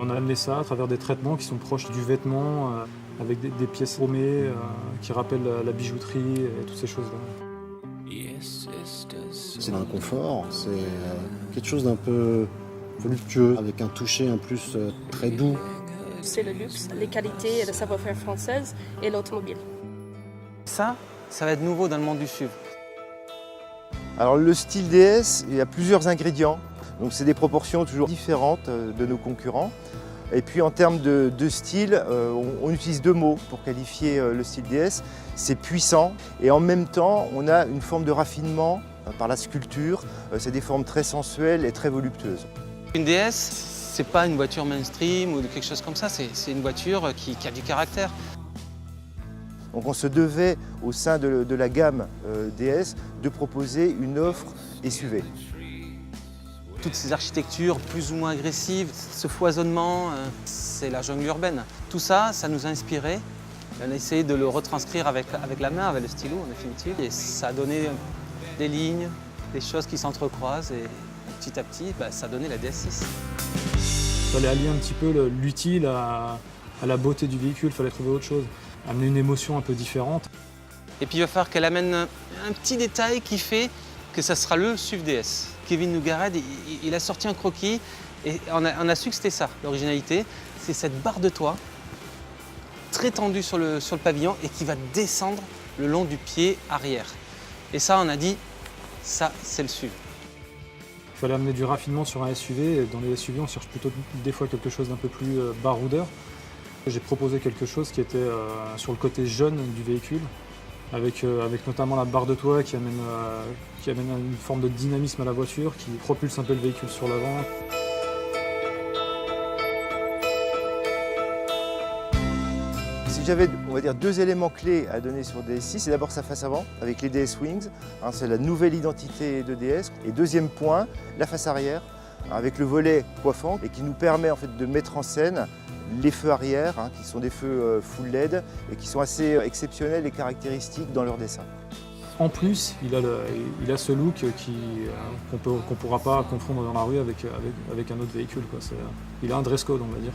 on a amené ça à travers des traitements qui sont proches du vêtement, avec des pièces chromées qui rappellent la bijouterie et toutes ces choses-là. C'est dans le confort, c'est quelque chose d'un peu voluptueux, avec un toucher en plus très doux. C'est le luxe, les qualités et le savoir-faire française et l'automobile. Ça va être nouveau dans le monde du SUV. Alors le style DS, il y a plusieurs ingrédients, donc c'est des proportions toujours différentes de nos concurrents. Et puis en termes de style, on utilise deux mots pour qualifier le style DS. C'est puissant et en même temps on a une forme de raffinement par la sculpture. C'est des formes très sensuelles et très voluptueuses. Une DS, c'est pas une voiture mainstream ou quelque chose comme ça, c'est une voiture qui a du caractère. Donc on se devait, au sein de la gamme DS, de proposer une offre SUV. Toutes ces architectures plus ou moins agressives, ce foisonnement, c'est la jungle urbaine. Tout ça, ça nous a inspiré. On a essayé de le retranscrire avec la main, avec le stylo en définitive. Et ça a donné des lignes, des choses qui s'entrecroisent et petit à petit, ça a donné la DS6. Il fallait allier un petit peu l'utile à la beauté du véhicule, il fallait trouver autre chose, amener une émotion un peu différente. Et puis il va falloir qu'elle amène un petit détail qui fait que ça sera le SUV DS. Kevin Nougared, il a sorti un croquis et on a su que c'était ça, l'originalité. C'est cette barre de toit très tendue sur le pavillon et qui va descendre le long du pied arrière. Et ça, on a dit, ça, c'est le SUV. Il fallait amener du raffinement sur un SUV. Et dans les SUV, on cherche plutôt des fois quelque chose d'un peu plus baroudeur. J'ai proposé quelque chose qui était sur le côté jeune du véhicule, avec notamment la barre de toit qui amène une forme de dynamisme à la voiture, qui propulse un peu le véhicule sur l'avant. Si j'avais, on va dire, deux éléments clés à donner sur DS6, c'est d'abord sa face avant, avec les DS Wings, c'est la nouvelle identité de DS. Et deuxième point, la face arrière, avec le volet coiffant, et qui nous permet en fait de mettre en scène les feux arrière, qui sont des feux full LED, et qui sont assez exceptionnels et caractéristiques dans leur dessin. En plus, il a ce look qu'on ne pourra pas confondre dans la rue avec un autre véhicule, quoi. Il a un dress code, on va dire.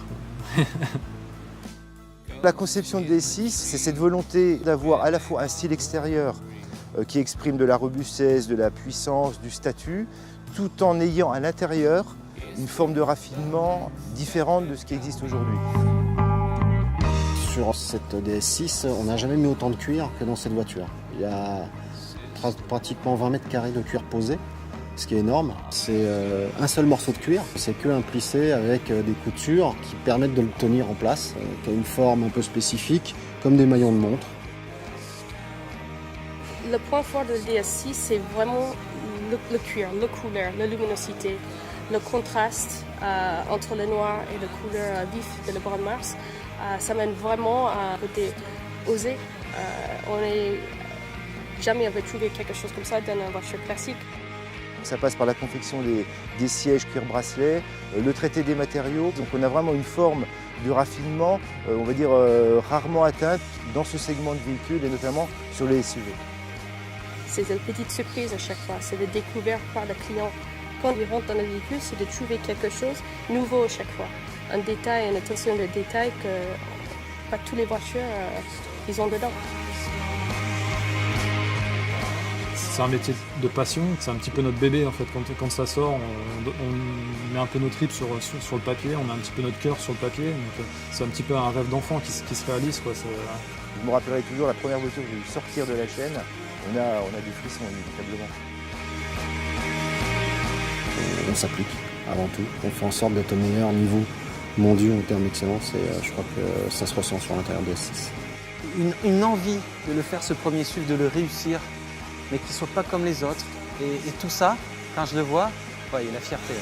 La conception de DS6, c'est cette volonté d'avoir à la fois un style extérieur qui exprime de la robustesse, de la puissance, du statut, tout en ayant à l'intérieur une forme de raffinement différente de ce qui existe aujourd'hui. Sur cette DS6, on n'a jamais mis autant de cuir que dans cette voiture. Il y a pratiquement 20 mètres carrés de cuir posé, ce qui est énorme. C'est un seul morceau de cuir, c'est qu'un plissé avec des coutures qui permettent de le tenir en place, qui a une forme un peu spécifique, comme des maillons de montre. Le point fort de DS6, c'est vraiment le cuir, la couleur, la luminosité, le contraste entre le noir et la couleur vif de la Brun Mars. Ça mène vraiment à un côté osé. On n'est jamais avait trouvé quelque chose comme ça dans une voiture classique. Ça passe par la confection des sièges cuir bracelet, le traité des matériaux. Donc on a vraiment une forme de raffinement, on va dire rarement atteinte dans ce segment de véhicule et notamment sur les SUV. C'est une petite surprise à chaque fois, c'est de découvrir par le client. Quand il rentre dans le véhicule, c'est de trouver quelque chose de nouveau à chaque fois. Un détail, une attention de détail que pas toutes les voitures ils ont dedans. C'est un métier de passion, c'est un petit peu notre bébé en fait. Quand ça sort, on met un peu nos tripes sur le papier, on met un petit peu notre cœur sur le papier. Donc c'est un petit peu un rêve d'enfant qui se réalise, quoi. Je me rappellerai toujours la première voiture que j'ai vu sortir de la chaîne. On a des frissons inévitablement. On s'applique avant tout, on fait en sorte d'être au meilleur niveau mondial en termes d'excellence et je crois que ça se ressent sur l'intérieur de S6. Une envie de le faire ce premier SUV, de le réussir, mais qu'il ne soit pas comme les autres. Et tout ça, quand je le vois, il y a la fierté.